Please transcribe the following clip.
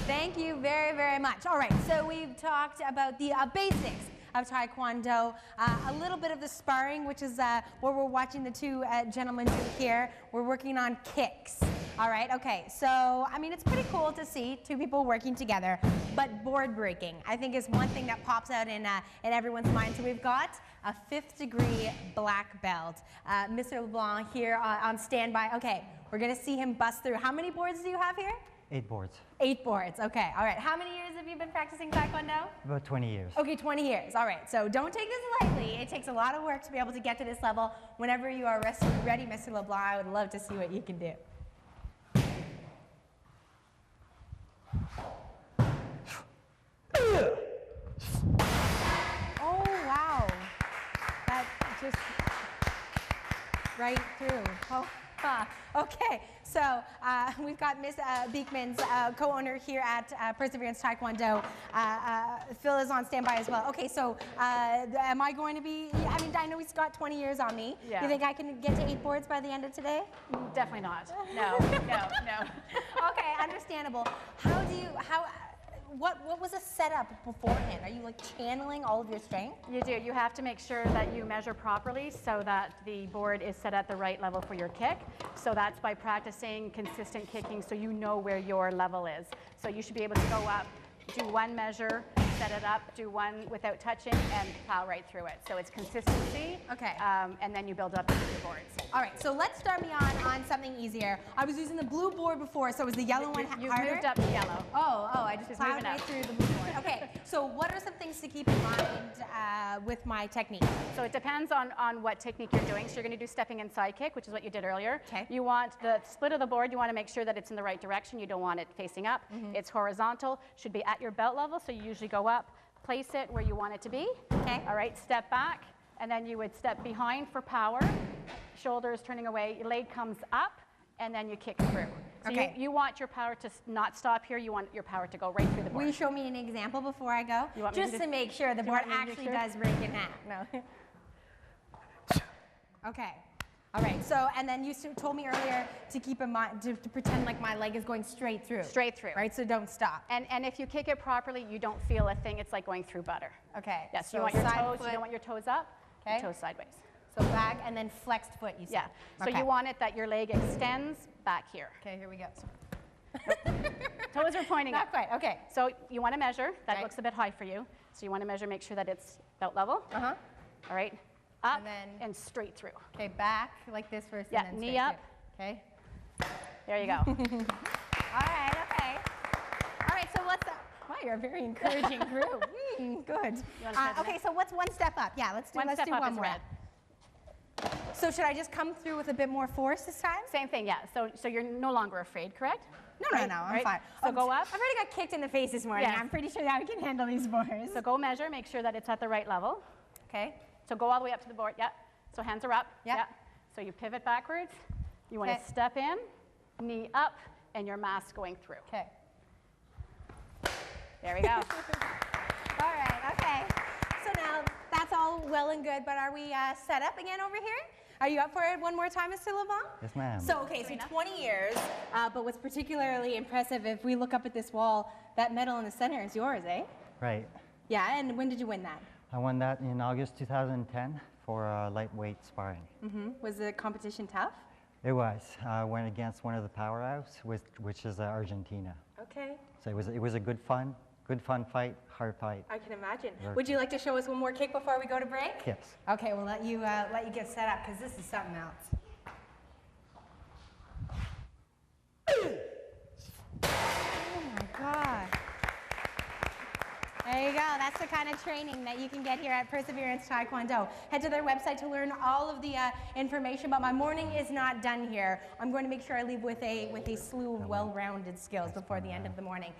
Thank you very, very much. All right, so we've talked about the basics of Taekwondo, a little bit of the sparring, which is what we're watching the two gentlemen do here. We're working on kicks. All right, okay, so, I mean, it's pretty cool to see two people working together, but board breaking, I think, is one thing that pops out in everyone's mind. So we've got a 5th degree black belt. Mr. LeBlanc here on standby. Okay, we're gonna see him bust through. How many boards do you have here? 8 boards. 8 boards, okay, all right. How many years have you been practicing Taekwondo? About 20 years. Okay, 20 years, all right. So don't take this lightly. It takes a lot of work to be able to get to this level. Whenever you are ready, Mr. LeBlanc, I would love to see what you can do. Oh, wow. That just right through. Oh. Okay, so we've got Ms. Beekman's co-owner here at Perseverance Taekwondo. Phil is on standby as well. Okay, so am I going to be, I mean, I know he's got 20 years on me. Yeah. You think I can get to 8 boards by the end of today? Definitely not. No, no, no. Okay, understandable. What was the setup beforehand? Are you like channeling all of your strength? You do. You have to make sure that you measure properly so that the board is set at the right level for your kick. So that's by practicing consistent kicking so you know where your level is. So you should be able to go up, do one measure, set it up, do one without touching, and plow right through it. So it's consistency, okay. And then you build up your boards. All right, so let's start me on something easier. I was using the blue board before, so was the yellow one harder? You've moved up to yellow. Oh, I just plowed right up through the blue board. Okay, so what are some things to keep in mind with my technique? So it depends on what technique you're doing. So you're going to do stepping and side kick, which is what you did earlier. Okay. You want the split of the board, you want to make sure that it's in the right direction. You don't want it facing up. It's horizontal, should be at your belt level, so you usually go up, place it where you want it to be. Okay. All right, step back, and then you would step behind for power. Shoulders turning away, your leg comes up, and then you kick through. So okay. you want your power to not stop here. You want your power to go right through the board. Will you show me an example before I go? You want me Just to make sure the board actually does break in half. No. Okay. All right, so, and then you told me earlier to keep in mind, to pretend like my leg is going straight through. Straight through. Right, so don't stop. And if you kick it properly, you don't feel a thing. It's like going through butter. Okay. Yes, so you want your side toes, foot. you don't want your toes up, Okay. your toes sideways. So back and then flexed foot, you said. Yeah, so Okay. you want it that your leg extends back here. Okay, here we go. Toes are pointing Not up. quite, okay. So you want to measure. That Okay. looks a bit high for you. So you want to measure, make sure that it's belt level. Uh-huh. All right, up And and, then- straight through. Okay, back like this first Yeah, and then knee straight up. through. Okay. There you go. All right, okay. All right, so what's that? Wow, you're a very encouraging group. Good. wanna try the Okay, next? so what's one step up? Yeah, let's do One step up one is more. red. So should I just come through with a bit more force this time? Same thing, yeah. So you're no longer afraid, correct? No, I'm Right? fine. So go up. I've already got kicked in the face this morning. Yes. I'm pretty sure that I can handle these boards. So go measure, make sure that it's at the right level. Okay. So go all the way up to the board, yeah. So hands are up, Yep. yeah. So you pivot backwards. You want Okay. to step in, knee up, and your mass going through. Okay. There we go. All right, okay. So now that's all well and good, but are we set up again over here? Are you up for it one more time, Mr. LeBlanc? Yes, ma'am. So, okay, so 20 years, but what's particularly impressive, if we look up at this wall, that medal in the center is yours, eh? Right. Yeah, and when did you win that? I won that in August 2010 for lightweight sparring. Was the competition tough? It was. I went against one of the powerhouses, which is Argentina. Okay, So it was a good fun fight, hard fight. I can imagine. Very Would you like to show us one more kick before we go to break? Yes. Okay, we'll let you get set up because this is something else. Oh my God. There you go. That's the kind of training that you can get here at Perseverance Taekwondo. Head to their website to learn all of the information, but my morning is not done here. I'm going to make sure I leave with a slew of well-rounded skills before the end of the morning.